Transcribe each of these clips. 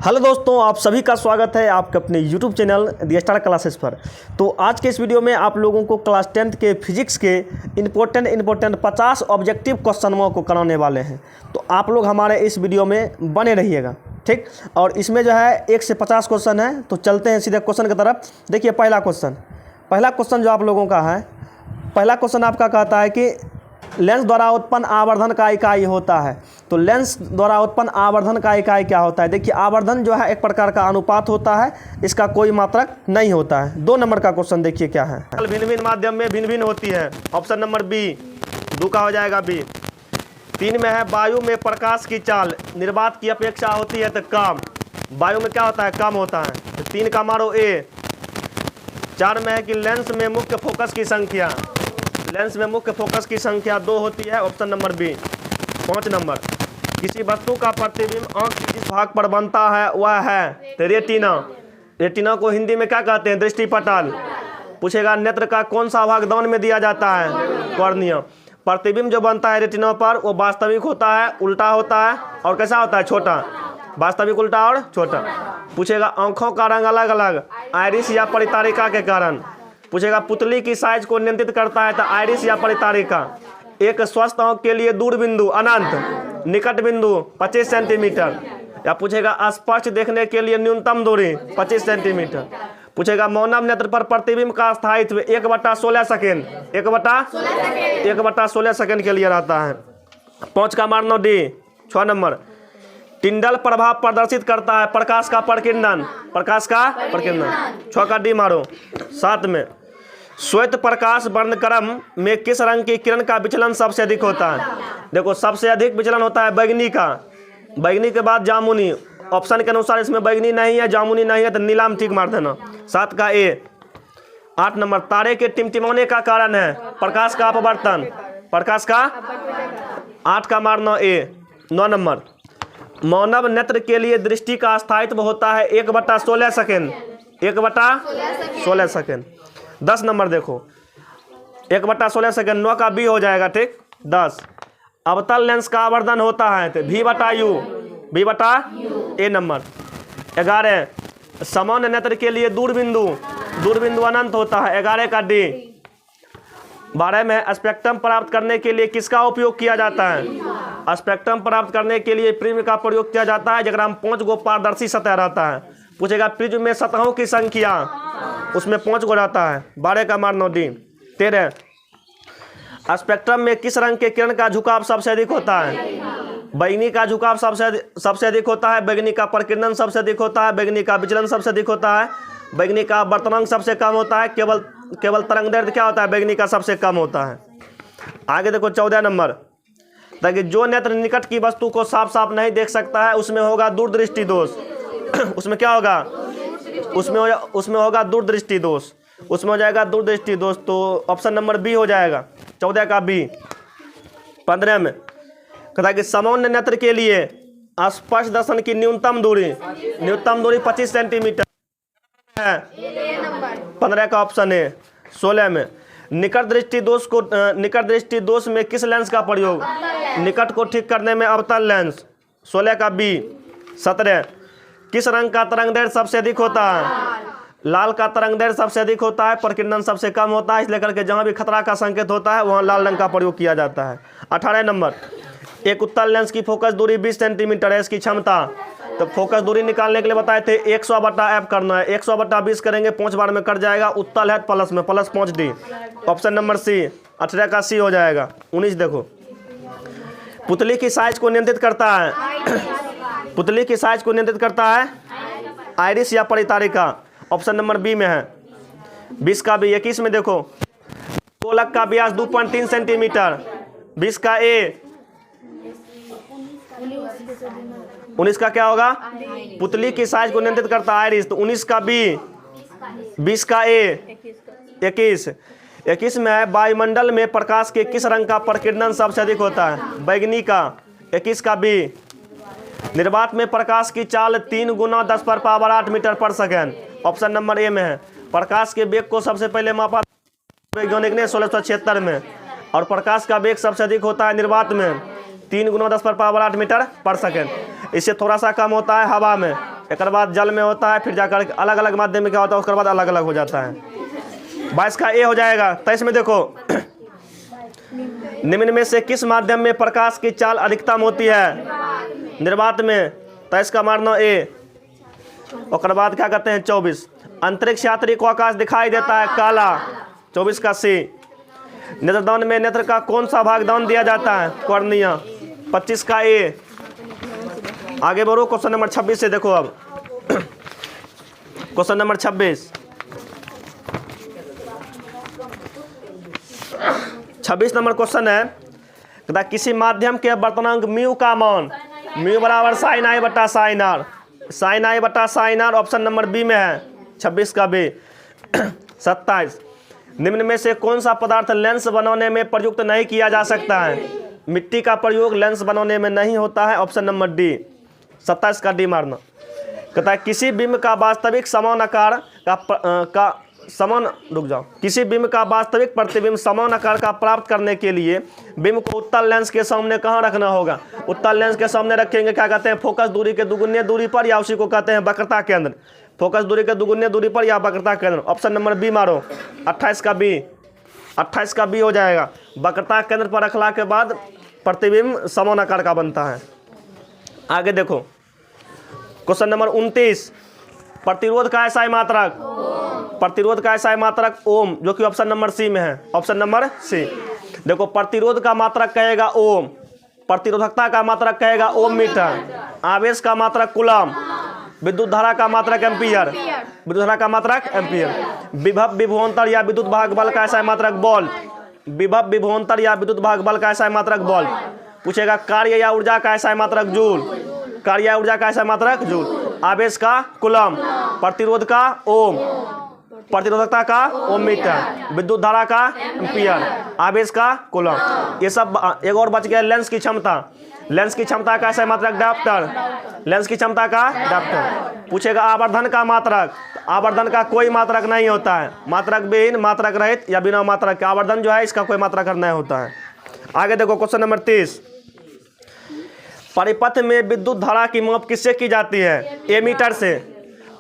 Hello दोस्तों, आप सभी का स्वागत है आपके अपने YouTube चैनल दी स्टार क्लासेस पर। तो आज के इस वीडियो में आप लोगों को क्लास 10th के फिजिक्स के इम्पोर्टेंट 50 ऑब्जेक्टिव क्वेश्चनों को कराने वाले हैं। तो आप लोग हमारे इस वीडियो में बने रहिएगा, ठीक। और इसमें जो है 1 से 50 क्वेश्चन है। तो चलते हैं सीधे क्वेश्चन की तरफ। देखिए पहला क्वेश्चन जो आप लोगों का है, पहला क्वेश्चन आपका कहता है कि लेंस द्वारा उत्पन्न आवर्धन का इकाई होता है। तो लेंस द्वारा उत्पन्न आवर्धन का इकाई क्या होता है? देखिए आवर्धन जो है एक प्रकार का अनुपात होता है, इसका कोई मात्रक नहीं होता है। 2 नंबर का क्वेश्चन देखिए क्या है। भिन्न भिन्न माध्यम में भिन्न भिन्न होती है। ऑप्शन नंबर बी, 2 का हो जाएगा बी। 3 में है वायु में प्रकाश की चाल निर्वात की अपेक्षा होती है तो कम। वायु में क्या होता है? कम होता है। तो 3 का मारो ए। 4 में है कि लेंस में मुख्य फोकस की संख्या, लेंस में मुख्य फोकस की संख्या 2 होती है। Option number B. 5 नंबर, किसी वस्तु का प्रतिबिंब आंख के जिस भाग पर बनता है वह है तो रेटिना। रेटिना को हिंदी में क्या कहते हैं? दृष्टिपटल। पूछेगा नेत्र का कौन सा भाग दान में दिया जाता है? कॉर्निया। प्रतिबिंब जो बनता है रेटिना पर वो वास्तविक होता है, उल्टा होता है और कैसा होता है? छोटा। वास्तविक, उल्टा और छोटा। पूछेगा आंखों का रंग अलग अलग आइरिस या परितारिका के कारण। पूछेगा पुतली की साइज को नियंत्रित करता है तो आइरिस या परितारिका। एक स्वस्थ आंख के लिए दूर बिंदु अनंत, निकट बिंदु 25 सेंटीमीटर। या पूछेगा स्पष्ट देखने के लिए न्यूनतम दूरी 25 सेंटीमीटर। पूछेगा मानव नेत्र पर प्रतिबिंब का स्थायित्व 1/16 सेकेंड, 1/16 सेकेंड के लिए रहता है। 5 का मारना डी। 6 नंबर, टिंडल प्रभाव प्रदर्शित करता है प्रकाश का प्रकीर्णन, प्रकाश का प्रकीर्णन। 6 का डी मारो। 7 में श्वेत प्रकाश वर्णक्रम में किस रंग की किरण का विचलन सबसे अधिक होता है? देखो सबसे अधिक विचलन होता है बैगनी का, बैगनी के बाद जामुनी। ऑप्शन के अनुसार इसमें बैगनी नहीं है, जामुनी नहीं है तो नीला में ठीक मार देना। 7 का ए। 8 नंबर, तारे के टिमटिमाने का कारण है प्रकाश का अपवर्तन, प्रकाश का। 8 का मारना ए। 9 नंबर, मानव नेत्र के लिए दृष्टि का स्थायित्व होता है 1/16 सेकेंड, 1/16 सेकेंड। 10 नंबर देखो 1/16 सेकेंड। 9 का बी हो जाएगा, ठीक। 10, अवतल लेंस का आवर्धन होता है तो V/U, V/A नंबर। 11, सामान्य नेत्र के लिए दूरबिंदु अनंत होता है। 11 का डी। 12 में स्पेक्ट्रम प्राप्त करने के लिए किसका उपयोग किया जाता है? स्पेक्ट्रम प्राप्त करने के लिए प्रिज्म का प्रयोग किया जाता है जगह में 5 गो पारदर्शी सतह रहता है। पूछेगा प्रिज्म में सतहों की संख्या, उसमें 5 गो रहता है। 12 का मारना डी। 13, स्पेक्ट्रम में किस रंग के किरण का झुकाव सबसे अधिक होता है? बैगनी का झुकाव सबसे अधिक होता है, बैगनी का प्रकीर्णन सबसे अधिक होता है, बैगनी का विचलन सबसे अधिक होता है, बैगनी का वर्तनांक सबसे कम होता है, केवल तरंगदैर्ध्य क्या होता है? बैगनी का सबसे कम होता है। आगे देखो 14 नंबर, ताकि जो नेत्र निकट की वस्तु को साफ साफ नहीं देख सकता है उसमें होगा दूरदृष्टि दोष। उसमें क्या होगा? उसमें होगा दूरदृष्टि दोष, उसमें हो जाएगा दूरदृष्टि दोष। तो ऑप्शन नंबर बी हो जाएगा। 14 का बी। 15 में कहता है कि सामान्य नेत्र के लिए स्पष्ट दर्शन की न्यूनतम दूरी 25 सेंटीमीटर है। 15 का ऑप्शन है। 16 में निकट दृष्टि दोष में किस लेंस का प्रयोग? निकट को ठीक करने में अवतल लेंस। 16 का बी। 17, किस रंग का तरंगदैर्ध्य सबसे अधिक होता है? लाल का तरंगदैर्ध्य सबसे अधिक होता है, प्रकीर्णन सबसे कम होता है, इसलिए करके जहां भी खतरा का संकेत होता है वहां लाल रंग का प्रयोग किया जाता है। 18 नंबर, एक उत्तल लेंस की फोकस दूरी 20 सेंटीमीटर है, इसकी क्षमता। तो फोकस दूरी निकालने के लिए बताए थे 100/f करना है। 100/20 करेंगे 5 बार में कट जाएगा। उत्तल है प्लस में +5 डी। ऑप्शन नंबर सी। 18 का सी हो जाएगा। 19 देखो, पुतली की साइज को नियंत्रित करता है पुतली की साइज को नियंत्रित करता है आइरिस या परितारिका। ऑप्शन नंबर बी में है। 20 का बी। 21 में देखो, गोलक का व्यास 2.3 सेंटीमीटर। 20 का ए। 19 का क्या होगा? पुतली की साइज को नियंत्रित करता है आइरिस, तो 19 का बी। 20 का ए। 21 में है वायुमंडल में प्रकाश के किस रंग का प्रकीर्णन सबसे अधिक होता है? बैगनी का। 21 का बी। निर्वात में प्रकाश की चाल 3 × 10⁻8 मीटर पर सेकेंड। ऑप्शन नंबर ए में है। प्रकाश के वेग को सबसे पहले मापा वैज्ञानिक ने 1676 में, और प्रकाश का वेग सबसे अधिक होता है निर्वात में 3 × 10⁻8 मीटर पर सेकेंड। इससे थोड़ा सा कम होता है हवा में एक बाद जल में होता है, फिर जाकर अलग अलग माध्यम में क्या होता है, उसके बाद अलग अलग हो जाता है। 22 का ए हो जाएगा। 23 में देखो, निम्न में से किस माध्यम में प्रकाश की चाल अधिकतम होती है? निर्वात में। 23 का मारना ए। और बाद क्या कहते हैं 24, अंतरिक्ष यात्री को आकाश दिखाई देता है काला। 24 का सी। नेत्रदान में नेत्र का कौन सा भाग दान दिया जाता है? कॉर्निया। 25 का ए। आगे बढ़ो क्वेश्चन नंबर 26 से देखो अब। क्वेश्चन नंबर 26 नंबर क्वेश्चन है, कहता किसी माध्यम के वर्तनांक म्यू का मान, म्यू बराबर साइन आई बटा साइन आर, साइन आई बटा sine r option number B में है। 26 का बी। 27 निम्न में से कौन सा पदार्थ लेंस बनाने में प्रयुक्त नहीं किया जा सकता है? मिट्टी का प्रयोग लेंस बनाने में नहीं होता है, ऑप्शन नंबर डी। 27 का डी मारना। कहता है किसी बिंब का वास्तविक समान आकार का समान रुक जाओ किसी बिंब का वास्तविक प्रतिबिंब समान आकार का प्राप्त करने के लिए बिंब को उत्तल लेंस के सामने कहाँ रखना होगा? उत्तल लेंस के सामने रखेंगे, क्या कहते हैं, फोकस दूरी के दुगुने दूरी पर, या उसी को कहते हैं वक्रता केंद्र। फोकस दूरी के दुगुने दूरी पर या वक्रता केंद्र, ऑप्शन नंबर बी मारो। 28 का बी। 28 का बी हो जाएगा। वक्रता केंद्र पर रखला के बाद प्रतिबिंब समान आकार का बनता है। आगे देखो क्वेश्चन नंबर 29, प्रतिरोध का एसआई मात्रक, प्रतिरोध का एसआई मात्रक ओम, जो कि ऑप्शन नंबर सी में है। Option number C. देखो प्रतिरोध का मात्रक कहेगा ओम, प्रतिरोधकता का मात्रक कहेगा ओम मीटर, आवेश का मात्रक कूलम, विद्युत धारा का मात्रक एम्पियर, विद्युत धारा का मात्रक एम्पियर, विभव विभवांतर या विद्युत भाग बल का एसआई मात्रक वोल्ट, विभव विभवांतर या विद्युत भाग बल का एसआई मात्रक वोल्ट। पूछेगा कार्य या ऊर्जा का एसआई मात्रक जूल, कार्य या ऊर्जा का एसआई मात्रक जूल, आवेश का कूलम, प्रतिरोध का ओम, प्रतिरोधकता का ओम मीटर, विद्युत धारा का एम्पियर, आवेश का कूलम। ये सब। एक और बच गया लेंस की क्षमता, लेंस की क्षमता का एसआई मात्रक डायप्टर, लेंस की क्षमता का डायप्टर। पूछेगा आवर्धन का मात्रक, आवर्धन का कोई मात्रक नहीं होता है, मात्रक विहीन, मात्रक रहित या बिना मात्रक के आवर्धन जो है इसका कोई मात्रक नहीं होता है। आगे देखो क्वेश्चन नंबर 30, परिपथ में विद्युत धारा की माप किससे की जाती है? एमीटर से।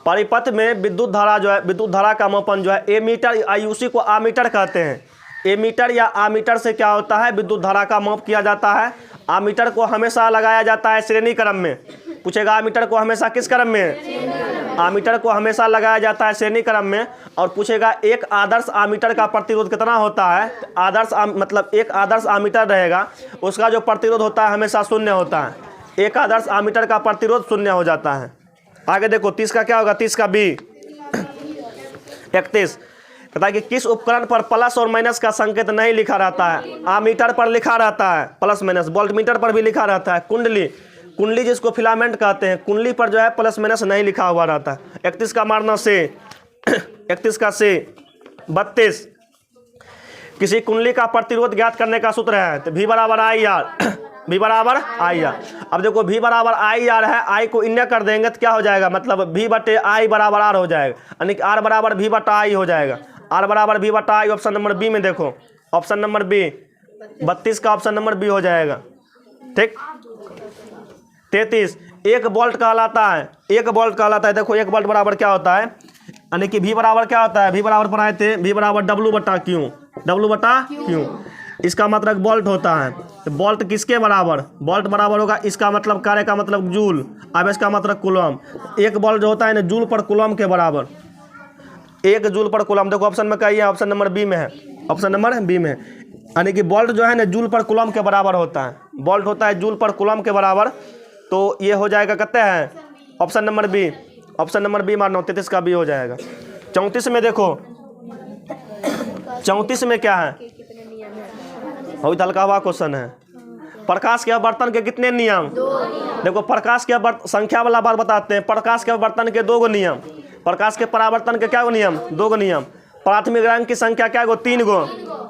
परिपथ में विद्युत धारा जो है, विद्युत धारा का मापन जो है एमीटर, आयुषी को आमीटर कहते हैं। एमीटर या आमीटर से क्या होता है, विद्युत धारा का माप किया जाता है। आमीटर को हमेशा लगाया जाता है श्रेणी क्रम में। पूछेगा आमीटर को हमेशा किस क्रम में? आमीटर को हमेशा लगाया जाता है श्रेणी क्रम में। और पूछेगा एक आदर्श आमीटर का प्रतिरोध कितना होता है? आदर्श मतलब एक आदर्श आमीटर रहेगा, उसका जो प्रतिरोध होता है हमेशा शून्य होता है। एक आदर्श आमीटर का प्रतिरोध शून्य हो जाता है। आगे देखो 30 का क्या होगा? 30 का बी। 31 कहता है कि किस उपकरण पर प्लस और माइनस का संकेत नहीं लिखा रहता है? आमीटर पर लिखा रहता है प्लस माइनस, वोल्टमीटर पर भी लिखा रहता है। कुंडली, कुंडली जिसको फिलामेंट कहते हैं, कुंडली पर जो है प्लस माइनस नहीं लिखा हुआ रहता है। 31 का मारना से। 31 का से। 32 किसी कुंडली का प्रतिरोध ज्ञात करने का सूत्र है तो V बराबर आई आर, V बराबर आई आर। अब देखो V बराबर आई आर है, आई को इन्हें कर देंगे तो क्या हो जाएगा, मतलब V बटे आई बराबर आर हो जाएगा, यानी कि आर बराबर V बटा आई हो जाएगा। आर बराबर V बटा आई ऑप्शन नंबर बी में देखो, ऑप्शन नंबर बी। 32 का ऑप्शन नंबर बी हो जाएगा। ठीक। 33 एक वोल्ट कहलाता है, एक वोल्ट कहलाता है। देखो एक वोल्ट बराबर क्या होता है, यानी कि V बराबर क्या होता है, V बराबर पढ़ाए थे, V बराबर W बटा क्यू, W बटा क्यू। इसका मतलब वोल्ट होता है। तो वोल्ट किसके बराबर? वोल्ट बराबर होगा, इसका मतलब कार्य का मतलब जूल, आवेश का मतलब कूलम। एक वोल्ट जो होता है ना जूल पर कूलम के बराबर, एक जूल पर कूलम। देखो ऑप्शन में कही है, ऑप्शन नंबर बी में है, ऑप्शन नंबर बी में है। यानी कि वोल्ट जो है ना जूल पर कूलम के बराबर होता है, वोल्ट होता है जूल पर कूलम के बराबर। तो ये हो जाएगा, कहते हैं option number B, option number B मारना। 33 का बी हो जाएगा। 34 में देखो, 34 में क्या है, बहुत हल्का हुआ क्वेश्चन है। प्रकाश के अपवर्तन के कितने नियम? देखो प्रकाश के संख्या वाला बात बताते हैं। प्रकाश के अपवर्तन के 2 नियम, प्रकाश के परावर्तन के क्या गो नियम? 2 नियम। प्राथमिक रंग की संख्या क्या गो? 3 गो।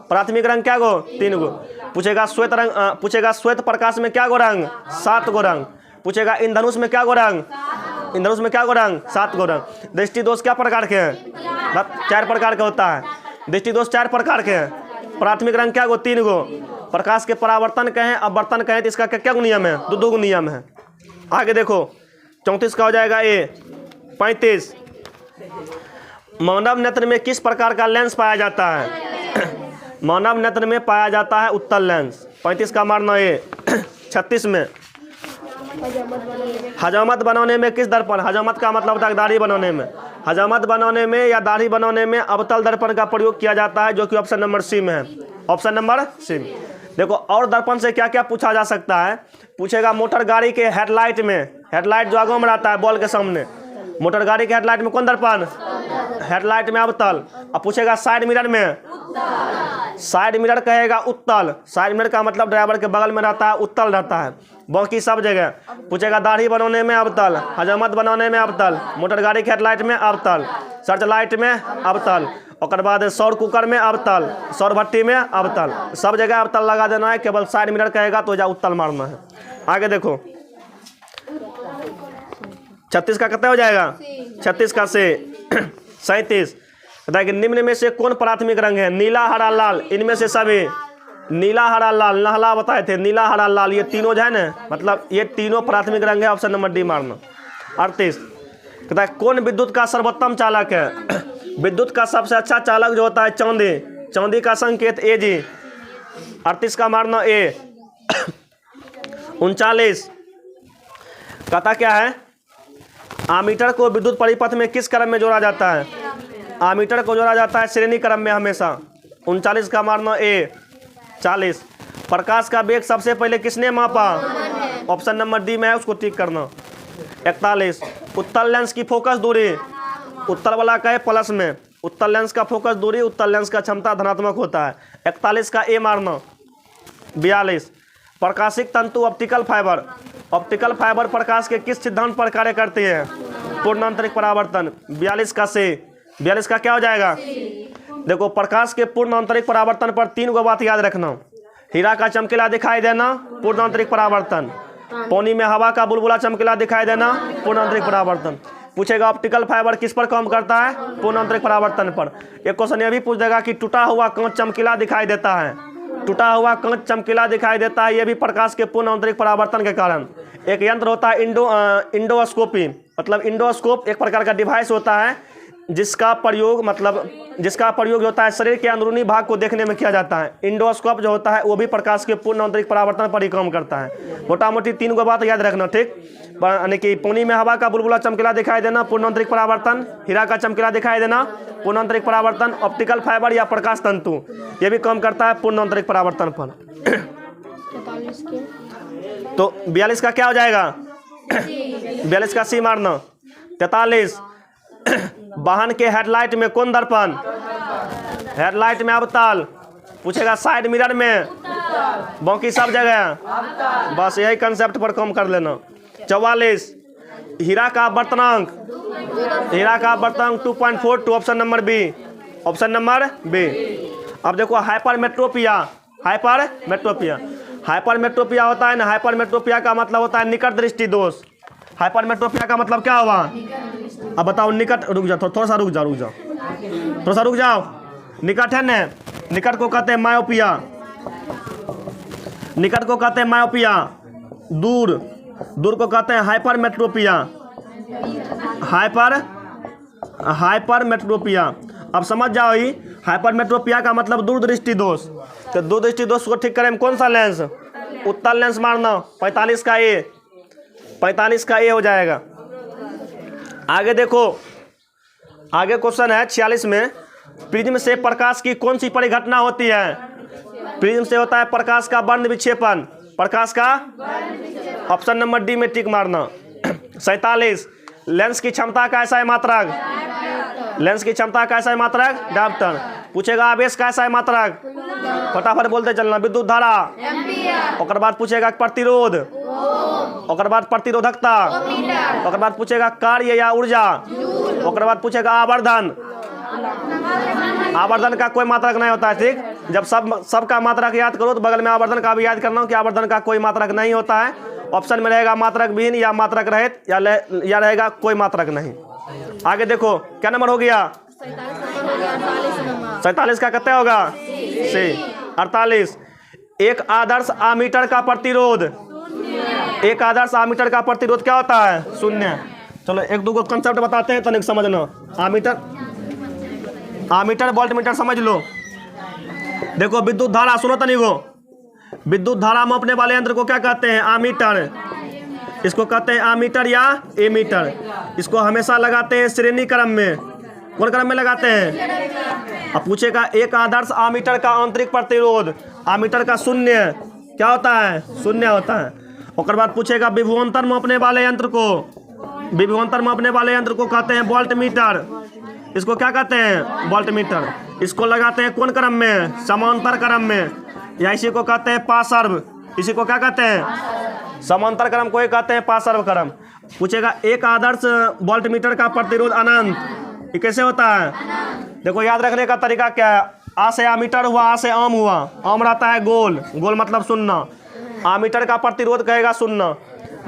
प्राथमिक रंग क्या गो? 3 गो। पूछेगा श्वेत रंग, पूछेगा श्वेत प्रकाश में क्या गो रंग? 7 गो रंग। पूछेगा इंद्रधनुष में क्या गो रंग? इंद्रधनुष में क्या गो रंग? 7 गो रंग। दृष्टि दोष क्या प्रकार के हैं? 4 प्रकार का होता है। दृष्टि दोष 4 प्रकार के हैं। प्राथमिक रंग क्या गो? 3 गो। प्रकाश के परावर्तन कहें, अपवर्तन कहें तो इसका क्या क्या नियम है? 2 नियम है। आगे देखो 34 का हो जाएगा ए। 35 मानव नेत्र में किस प्रकार का लेंस पाया जाता है? मानव नेत्र में पाया जाता है उत्तल लेंस। 35 का मारना ए। 36 में हजामत बनाने में किस दर्पण, हजामत का मतलब होता है दाढ़ी बनाने में, हजामत बनाने में या दाढ़ी बनाने में अवतल दर्पण का प्रयोग किया जाता है, जो कि ऑप्शन नंबर सी में है। ऑप्शन नंबर सी में। देखो और दर्पण से क्या क्या पूछा जा सकता है, पूछेगा मोटर गाड़ी के हेडलाइट में, हेडलाइट जो आगे में रहता है बॉल के सामने, मोटर गाड़ी के हेडलाइट में कौन दर्पण, हेडलाइट में अवतल। अब पूछेगा साइड मिरर में, साइड मिरर कहेगा उत्तल, साइड मिरर का मतलब ड्राइवर के बगल में रहता है, उत्तल रहता है। बाकी सब जगह पूछेगा दाढ़ी बनाने में अवतल, हजामत बनाने में अवतल, मोटर गाड़ी के हेडलाइट में अवतल, सर्च लाइट में अवतल, और बाद सौर कुकर में अवतल, सौर भट्टी में अवतल, सब जगह अवतल लगा देना है। केवल साइड मिरर कहेगा तो जा उत्तल मारना है। आगे देखो 36 का कितना हो जाएगा, 36 का से। 37 बताइए निम्न में से कौन प्राथमिक रंग है, नीला हरा लाल, इनमें से सभी नीला हरा लाल, नहला बताए थे, नीला हरा लाल ये तीनों जो है ना, मतलब ये तीनों प्राथमिक रंग है। ऑप्शन नंबर डी मारना। 38 कहता है कौन विद्युत का सर्वोत्तम चालक है? विद्युत का सबसे अच्छा चालक जो होता है चांदी, चांदी का संकेत ए जी। 38 का मारना ए। 39 कहता क्या है, आमीटर को विद्युत परिपथ में किस क्रम में जोड़ा जाता है? आमीटर को जोड़ा जाता है श्रेणी क्रम में हमेशा। 39 का मारना ए। 40 प्रकाश का वेग सबसे पहले किसने मापा? ऑप्शन नंबर डी में है, उसको टिक करना। 41 उत्तल लेंस की फोकस दूरी, उत्तल वाला का है प्लस में, उत्तल लेंस का फोकस दूरी, उत्तल लेंस का क्षमता धनात्मक होता है। 41 का ए मारना। 42 प्रकाशिक तंतु ऑप्टिकल फाइबर, ऑप्टिकल फाइबर प्रकाश के किस सिद्धांत पर कार्य करते हैं? पूर्ण आंतरिक परावर्तन। 42 का से। 42 का क्या हो जाएगा, देखो प्रकाश के पूर्ण आंतरिक परावर्तन पर 3 गो बात याद रखना। हीरा का चमकीला दिखाई देना, पूर्ण आंतरिक परावर्तन। पानी में हवा का बुलबुला चमकीला दिखाई देना, पूर्ण आंतरिक परावर्तन। पूछेगा ऑप्टिकल फाइबर किस पर काम करता है? पूर्ण आंतरिक परावर्तन पर। एक क्वेश्चन ये भी पूछ देगा कि टूटा हुआ कांच चमकीला दिखाई देता है, टूटा हुआ कांच चमकीला दिखाई देता है, ये भी प्रकाश के पूर्ण आंतरिक परावर्तन के कारण। एक यंत्र होता है इंडोस्कोपी, मतलब इंडोस्कोप एक प्रकार का डिवाइस होता है जिसका प्रयोग होता है शरीर के अंदरूनी भाग को देखने में किया जाता है। इंडोस्कोप जो होता है वो भी प्रकाश के पूर्ण आंतरिक परावर्तन पर ही काम करता है। मोटा मोटी 3 गो बात याद रखना, ठीक। यानी कि पानी में हवा का बुलबुला चमकीला दिखाई देना, पूर्ण आंतरिक परावर्तन। हीरा का चमकीला दिखाई देना, पूर्ण आंतरिक परावर्तन। ऑप्टिकल फाइबर या प्रकाश तंतु ये भी काम करता है पूर्ण आंतरिक परावर्तन पर। तो 42 का क्या हो जाएगा, 42 का सी मारना। 43 वाहन के हेडलाइट में कौन दर्पण? हेडलाइट में अवतल। पूछेगा साइड मिरर में, बाकी सब जगह। बस यही कंसेप्ट पर काम कर लेना। 44 हीरा का वर्तनांक, हीरा का वर्तनांक 2.42। Option number B, option number B. अब देखो हाइपरमेट्रोपिया, हाइपरमेट्रोपिया, हाइपरमेट्रोपिया होता है ना, हाइपरमेट्रोपिया का मतलब होता है निकट दृष्टि दोष। हाइपरमेट्रोपिया का मतलब क्या हुआ, अब बताओ। निकट, रुक जाओ थोड़ा सा, रुक जाओ। निकट है ना, निकट को कहते हैं मायोपिया, निकट को कहते हैं मायोपिया। दूर, दूर को कहते हैं हाइपरमेट्रोपिया, हाइपरमेट्रोपिया। अब समझ जाओ ही, हाइपरमेट्रोपिया का मतलब दूरदृष्टि दोष। तो दूरदृष्टि दोष को ठीक करें में कौन सा लेंस? उत्तल लेंस मारना। 45 का ए, 45 का ए हो जाएगा। आगे देखो, आगे क्वेश्चन है 46 में, प्रिज्म से प्रकाश की कौन सी परिघटना होती है? प्रिज्म से होता है प्रकाश का वर्ण विक्षेपण, प्रकाश का। ऑप्शन नंबर डी में टिक मारना। 47 लेंस की क्षमता का ऐसा है मात्रक, लेंस की क्षमता का ऐसा है मात्रक डायप्टर। पूछेगा आवेश का ऐसा है मात्रक, फटाफट बोलते चलना। विद्युत धारा, और बाद पूछेगा प्रतिरोध, और बाद प्रतिरोधकता, और बाद पूछेगा कार्य या ऊर्जा, और बाद पूछेगा आवर्धन। आवर्धन का कोई मात्रक नहीं होता है, ठीक। जब सबका मात्रक याद करो तो बगल में आवर्धन का भी याद करना कि आवर्धन का कोई मात्रक नहीं होता है। ऑप्शन में रहेगा मात्रक विहीन या मात्रक रहित, या रहेगा कोई मात्रक नहीं। आगे देखो क्या नंबर हो गया, 47 का कितना होगा, से। 48 एक आदर्श आमीटर का प्रतिरोध, एक आदर्श आमीटर का प्रतिरोध क्या होता है? शून्य। चलो एक दो कंसेप्ट बताते हैं तनिक समझ लो। आमीटर वोल्टमीटर समझ लो। देखो विद्युत धारा, सुनो तनिक को, विद्युत धारा मापने वाले यंत्र को क्या कहते हैं? आमीटर। इसको कहते हैं आमीटर या एमीटर। इसको हमेशा लगाते हैं श्रेणी क्रम में। कौन क्रम में लगाते हैं? अब पूछेगा एक आदर्श आमीटर का आंतरिक प्रतिरोध, आमीटर का शून्य क्या होता है? शून्य होता है। और बाद पूछेगा विभवांतर मापने वाले यंत्र को, विभवांतर मापने वाले यंत्र को कहते हैं वोल्टमीटर। इसको क्या कहते हैं? वोल्टमीटर। इसको लगाते हैं कौन क्रम में? समांतर क्रम में, या इसी को कहते हैं पार्श्व। इसी को क्या कहते हैं? समांतर क्रम को ही कहते हैं पार्श्व क्रम। पूछेगा एक आदर्श वोल्टमीटर का प्रतिरोध अनंत, ये कैसे होता है? देखो याद रखने का तरीका क्या है? आ से आमीटर हुआ, आ से आम हुआ। आम रहता है गोल, गोल मतलब शून्य। आमीटर का प्रतिरोध कहेगा शून्य।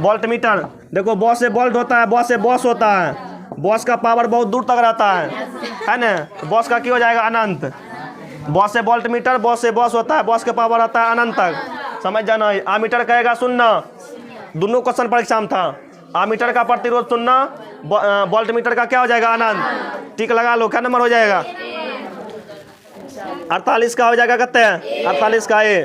वोल्टमीटर देखो बॉस से वोल्ट होता है, बॉस से बॉस होता है। बॉस का पावर बहुत दूर तक रहता है ना? तो बॉस का क्या हो जाएगा? अनंत। बॉस से वोल्टमीटर, बॉस से बॉस होता है, बॉस का पावर आता है अनंत तक। समझ जाना। आमीटर कहेगा शून्य। दोनों क्वेश्चन परीक्षा में था। आमीटर का प्रतिरोध शून्य, वोल्टमीटर का क्या हो जाएगा? अनंत। टिक लगा लो। क्या नंबर हो जाएगा? 48 का हो जाएगा। कहते हैं 48 का ए।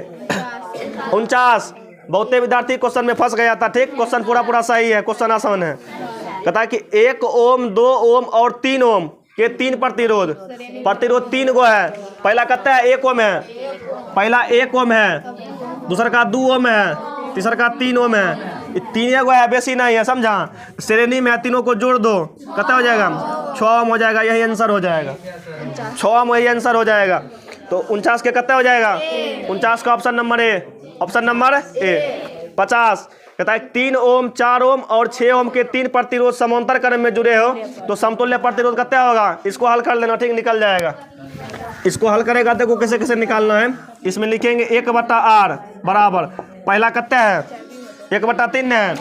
49 बहुते विद्यार्थी क्वेश्चन में फंस गया था। ठीक, क्वेश्चन पूरा सही है, क्वेश्चन आसान है। कहता है कि 1 ओम, 2 ओम और 3 ओम के 3 प्रतिरोध 3 गो है। पहला कहता है 1 ओम है, पहला 1 ओम है, दूसरा का 2 ओम है, तीसरा का 3 ओम है। 3 गो है, बेसी नहीं है, समझा? श्रेणी में तीनों को जोड़ दो, कितना हो जाएगा? 6 ओम हो जाएगा। यही आंसर हो जाएगा। 6 ओम यही आंसर हो जाएगा। तो 49 के कितना हो जाएगा? 49 का option number A, option number A. 50 कहता है 3 ओम, 4 ओम और 6 ओम के 3 प्रतिरोध समांतर क्रम में जुड़े हो तो समतुल्य प्रतिरोध कितना होगा? इसको हल कर लेना। ठीक, निकल जाएगा। इसको हल करेगा, देखो कैसे कैसे निकालना है। इसमें लिखेंगे 1/r बराबर, पहला कितना है? 1/3 है।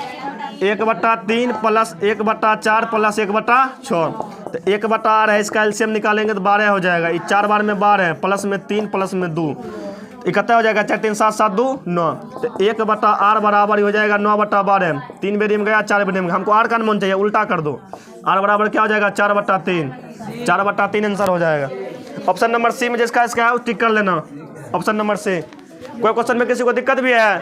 1/3 प्लस 1/4 प्लस 1/6, तो 1/r है। इसका एलसीएम निकालेंगे तो 12 हो जाएगा। 4 बार में 12 है, प्लस में 3 प्लस में 2, इकट्ठा हो जाएगा। 4 3 7 7 2 9, तो 1/r बराबर हो जाएगा 9/12। 3 बेरी में गया, 4 बेरी में। हमको r का मान चाहिए, उल्टा कर दो। r बराबर क्या हो जाएगा? 4/3। 4/3 आंसर हो जाएगा। ऑप्शन नंबर सी में जिसका इसका है टिक कर लेना। Option number C. कोई क्वेश्चन में किसी को दिक्कत भी है,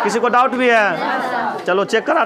किसी को डाउट भी है? चलो चेक करा।